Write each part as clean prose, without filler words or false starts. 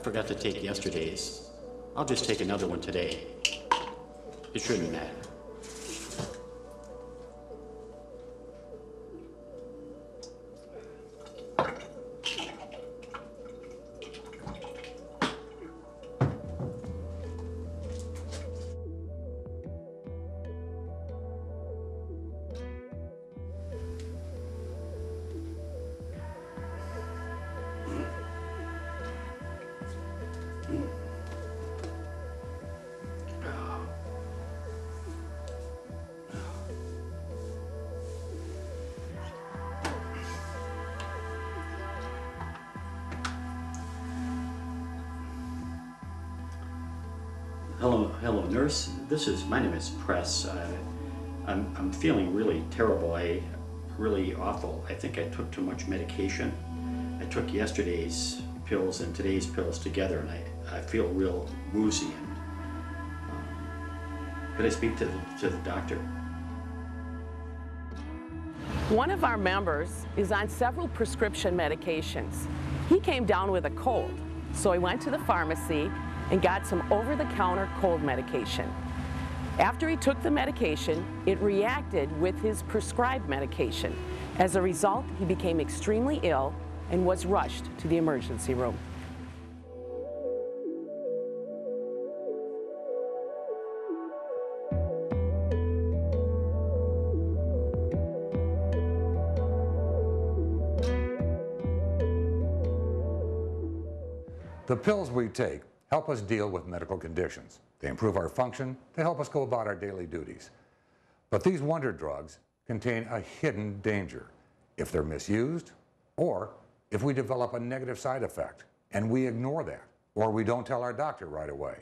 forgot to take yesterday's. I'll just take another one today. It shouldn't matter. Hello, nurse. My name is Press. I'm feeling really terrible. Really awful. I think I took too much medication. I took yesterday's pills and today's pills together, and I feel real woozy. And could I speak to the doctor? One of our members is on several prescription medications. He came down with a cold, so he went to the pharmacy and got some over-the-counter cold medication. After he took the medication, it reacted with his prescribed medication. As a result, he became extremely ill and was rushed to the emergency room. The pills we take help us deal with medical conditions. They improve our function, they help us go about our daily duties. But these wonder drugs contain a hidden danger if they're misused, or if we develop a negative side effect and we ignore that, or we don't tell our doctor right away.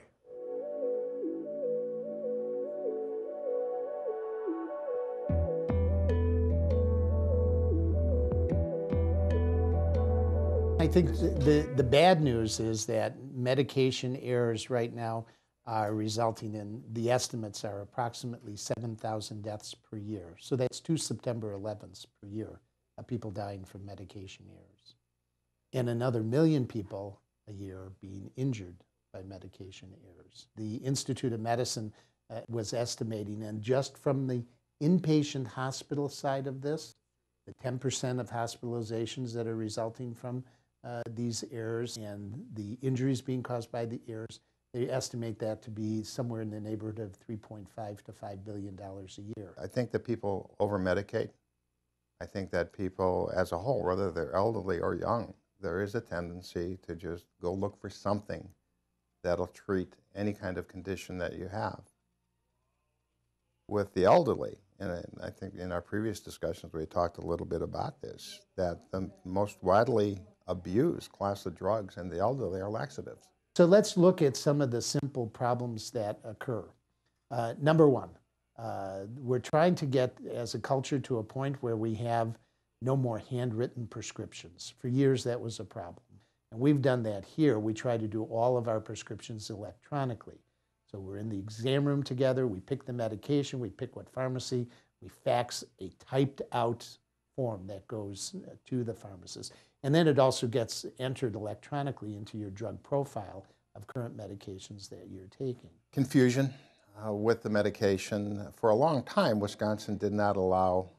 I think the bad news is that medication errors right now are resulting in, the estimates are approximately 7,000 deaths per year. So that's 2 September 11ths per year of people dying from medication errors. And another 1 million people a year being injured by medication errors. The Institute of Medicine was estimating, and just from the inpatient hospital side of this, the 10% of hospitalizations that are resulting from these errors and the injuries being caused by the errors, they estimate that to be somewhere in the neighborhood of $3.5 to $5 billion a year. I think that people over-medicate. I think that people as a whole, whether they're elderly or young, there is a tendency to just go look for something that'll treat any kind of condition that you have. With the elderly, and I think in our previous discussions we talked a little bit about this, that the most widely abused class of drugs in the elderly are laxatives. So let's look at some of the simple problems that occur. Number one, we're trying to get as a culture to a point where we have no more handwritten prescriptions. For years that was a problem. And we've done that here. We try to do all of our prescriptions electronically. So we're in the exam room together, we pick the medication, we pick what pharmacy, we fax a typed out form that goes to the pharmacist. And then it also gets entered electronically into your drug profile of current medications that you're taking. Confusion with the medication. For a long time, Wisconsin did not allow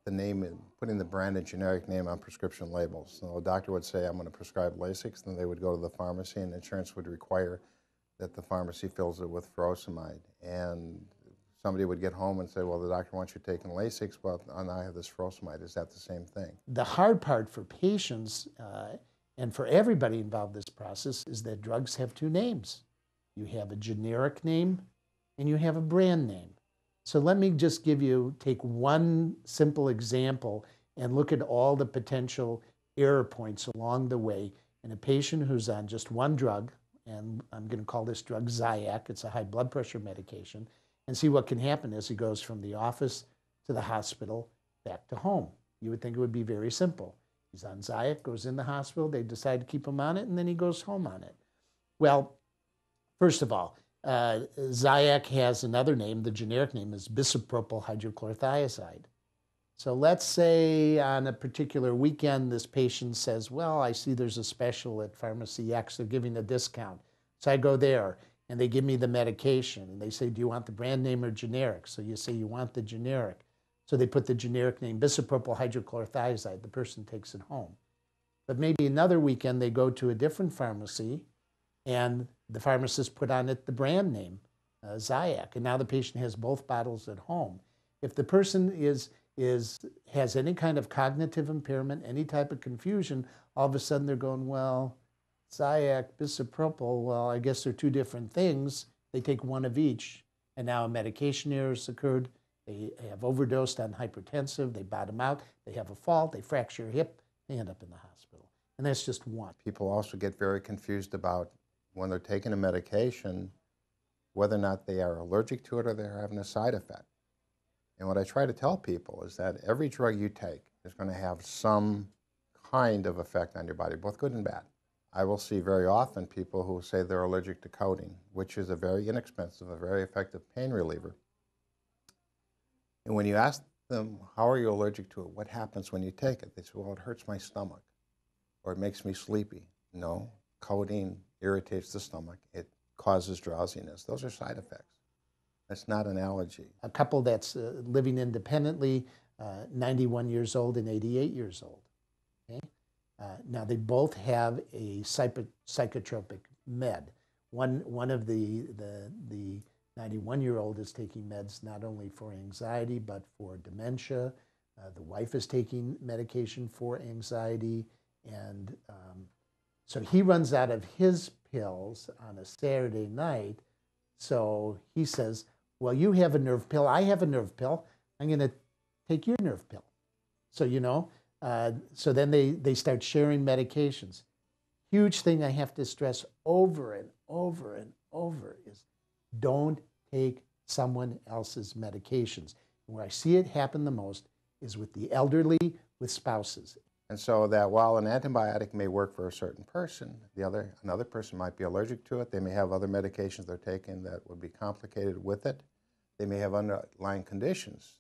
the name, putting the brand and generic name on prescription labels. So a doctor would say, I'm going to prescribe Lasix, then they would go to the pharmacy and insurance would require that the pharmacy fills it with furosemide. And somebody would get home and say, well, the doctor wants you taking Lasix, well, I have this furosemide. Is that the same thing? The hard part for patients and for everybody involved in this process is that drugs have two names. You have a generic name and you have a brand name. So let me just take one simple example and look at all the potential error points along the way in a patient who's on just one drug, and I'm going to call this drug Ziac, it's a high blood pressure medication, and see what can happen as he goes from the office to the hospital back to home. You would think it would be very simple. He's on Ziac, goes in the hospital, they decide to keep him on it, and then he goes home on it. Well, first of all, Ziac has another name. The generic name is bisoprolol hydrochlorothiazide. So let's say on a particular weekend, this patient says, well, I see there's a special at Pharmacy X, they're giving a discount. So I go there and they give me the medication and they say, do you want the brand name or generic? So you say you want the generic. So they put the generic name, bisoprolol hydrochlorothiazide. The person takes it home. But maybe another weekend they go to a different pharmacy and the pharmacist put on it the brand name, Zyac, and now the patient has both bottles at home. If the person has any kind of cognitive impairment, any type of confusion, all of a sudden they're going, well, Zyac, bisoprolol, well, I guess they're two different things. They take one of each, and now a medication error has occurred. They have overdosed on hypertensive, they bottom out, they have a fall, they fracture a hip, they end up in the hospital. And that's just one. People also get very confused about when they're taking a medication, whether or not they are allergic to it or they're having a side effect. And what I try to tell people is that every drug you take is going to have some kind of effect on your body, both good and bad. I will see very often people who say they're allergic to codeine, which is a very inexpensive, a very effective pain reliever. And when you ask them, how are you allergic to it? What happens when you take it? They say, well, it hurts my stomach or it makes me sleepy. No, codeine irritates the stomach. It causes drowsiness. Those are side effects. That's not an allergy. A couple that's living independently, 91 years old and 88 years old. Okay? Now they both have a psychotropic med. One of the 91-year-old is taking meds not only for anxiety but for dementia. The wife is taking medication for anxiety, and so he runs out of his pills on a Saturday night. So he says, well, you have a nerve pill, I have a nerve pill, I'm going to take your nerve pill. So, you know, so then they start sharing medications. Huge thing I have to stress over and over and over is don't take someone else's medications. And where I see it happen the most is with the elderly, with spouses. And so that while an antibiotic may work for a certain person, another person might be allergic to it. They may have other medications they're taking that would be complicated with it. They may have underlying conditions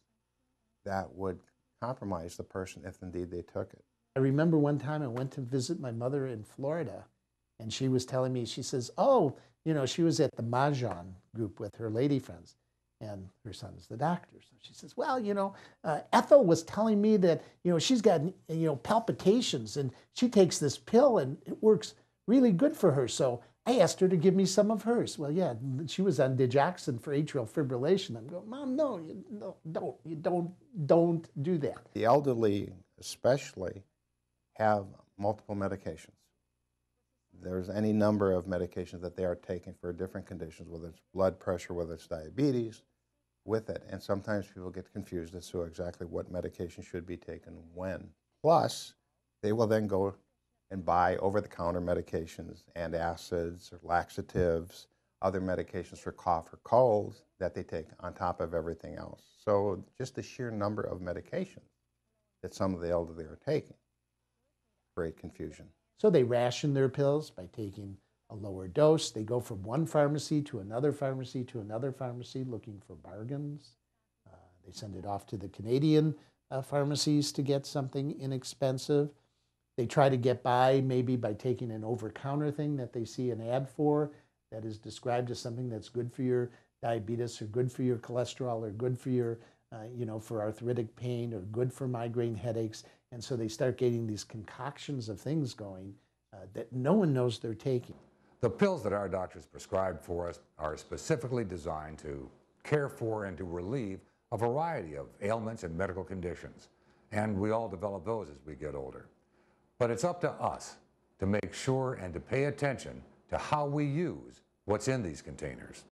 that would compromise the person if indeed they took it. I remember one time I went to visit my mother in Florida, and she was telling me, she says, oh, you know, she was at the Mahjong group with her lady friends, and her son's the doctor. So she says, well, you know, Ethel was telling me that, you know, she's got, you know, palpitations, and she takes this pill, and it works really good for her. So I asked her to give me some of hers. Well, yeah, she was on digoxin for atrial fibrillation. I'm going, Mom, no, you don't do that. The elderly especially have multiple medications. There's any number of medications that they are taking for different conditions, whether it's blood pressure, whether it's diabetes, with it. And sometimes people get confused as to exactly what medication should be taken when. Plus, they will then go and buy over-the-counter medications, antacids or laxatives, other medications for cough or cold that they take on top of everything else. So just the sheer number of medications that some of the elderly are taking create confusion. So they ration their pills by taking a lower dose. They go from one pharmacy to another pharmacy to another pharmacy looking for bargains. They send it off to the Canadian pharmacies to get something inexpensive. They try to get by maybe by taking an over-counter thing that they see an ad for that is described as something that's good for your diabetes or good for your cholesterol or good for your, you know, for arthritic pain or good for migraine headaches. And so they start getting these concoctions of things going that no one knows they're taking. The pills that our doctors prescribe for us are specifically designed to care for and to relieve a variety of ailments and medical conditions. And we all develop those as we get older. But it's up to us to make sure and to pay attention to how we use what's in these containers.